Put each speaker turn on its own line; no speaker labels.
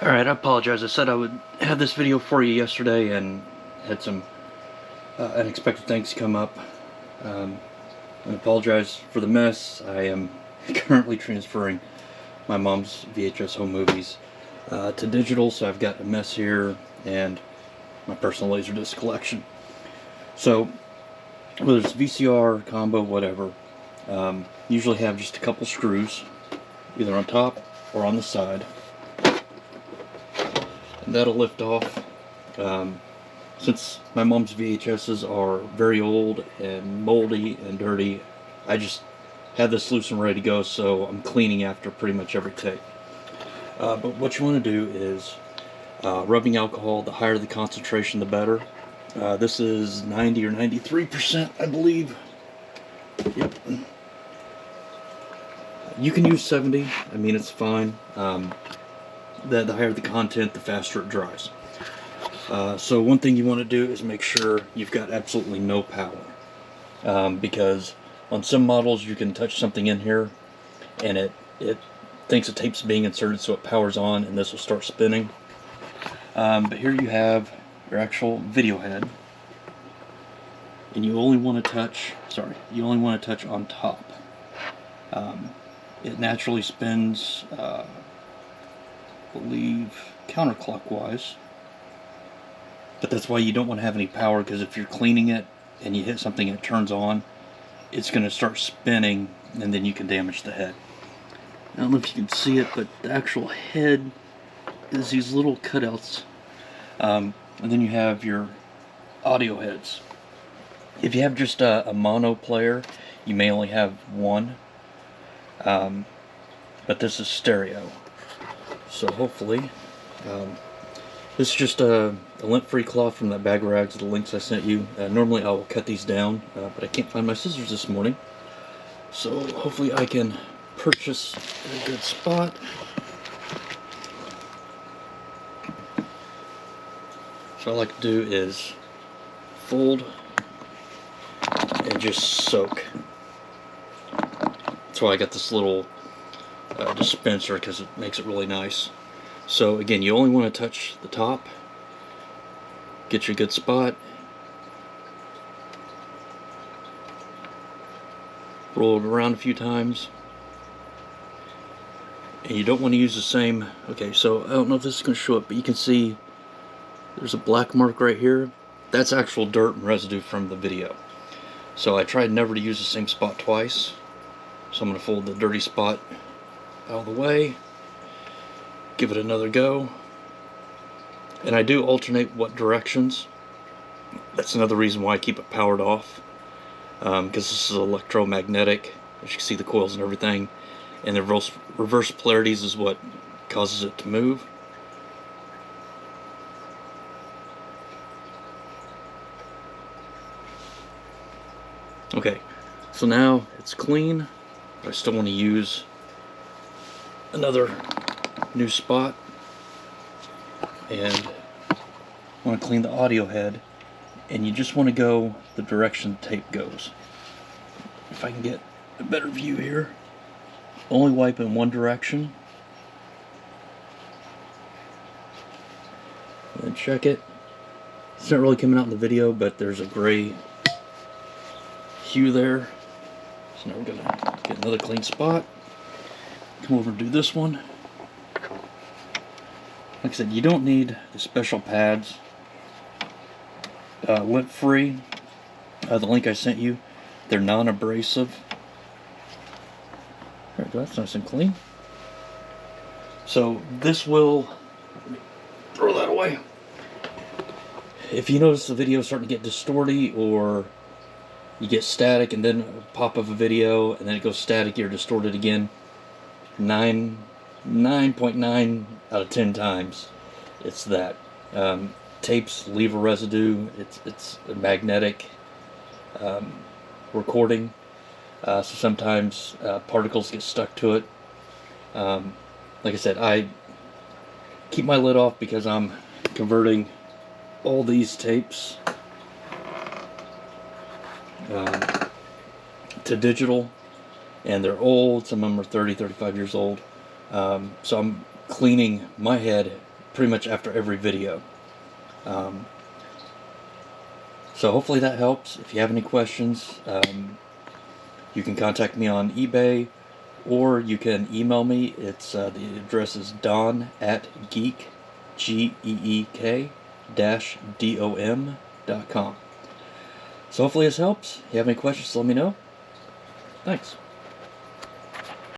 Alright, I apologize. I said I would have this video for you yesterday and had some unexpected things come up. I apologize for the mess. I am currently transferring my mom's VHS home movies to digital, so I've got a mess here and my personal Laserdisc collection. So, whether it's VCR, combo, whatever, usually have just a couple screws, either on top or on the side. And that'll lift off. Since my mom's VHSs are very old and moldy and dirty, I just have this loose and ready to go, so I'm cleaning after pretty much every take. But what you want to do is rubbing alcohol. The higher the concentration, the better. This is 90 or 93%, I believe. Yep. You can use 70. I mean, it's fine. The higher the content, the faster it dries. So one thing you want to do is make sure you've got absolutely no power. Because on some models you can touch something in here and it thinks the tape's being inserted, so it powers on and this will start spinning. But here you have your actual video head. And you only want to touch, on top. It naturally spins, I believe, counterclockwise. But that's why you don't want to have any power, because if you're cleaning it and you hit something and it turns on, it's going to start spinning and then you can damage the head. I don't know if you can see it, but the actual head is these little cutouts. And then you have your audio heads. If you have just a mono player, you may only have one. But this is stereo. So hopefully, this is just a lint-free cloth from that bag of rags, the links I sent you. Normally I will cut these down, but I can't find my scissors this morning. So hopefully I can purchase a good spot. So what I like to do is fold and just soak. That's why I got this little dispenser, because it makes it really nice. So again, you only want to touch the top, get your good spot, roll it around a few times, and you don't want to use the same. Okay, so I don't know if this is going to show up, but you can see there's a black mark right here. That's actual dirt and residue from the video. So I tried never to use the same spot twice. So I'm going to fold the dirty spot out of the way, give it another go, and I do alternate what directions. That's another reason why I keep it powered off, because this is electromagnetic. As you can see, the coils and everything, and the reverse polarities is what causes it to move. Okay, so now it's clean, but I still want to use another new spot, and I want to clean the audio head, and you just want to go the direction the tape goes. If I can get a better view here, only wipe in one direction, and then check it. It's not really coming out in the video, but there's a gray hue there. So now we're going to get another clean spot, come over and do this one. Like I said, you don't need the special pads. Lint free. The link I sent you, they're non-abrasive. There we go, that's nice and clean. So this will, let me throw that away. If you notice the video is starting to get distorted, or you get static and then a pop of a video and then it goes static, you're distorted again, 9.9 out of 10 times it's that. Tapes leave a residue. It's a magnetic recording, so sometimes particles get stuck to it. Like I said, I keep my lid off because I'm converting all these tapes to digital, and they're old. Some of them are 30, 35 years old. So I'm cleaning my head pretty much after every video. So hopefully that helps. If you have any questions, you can contact me on eBay, or you can email me. It's the address is don@geek, GEEK-DOM.com. So hopefully this helps. If you have any questions, let me know. Thanks.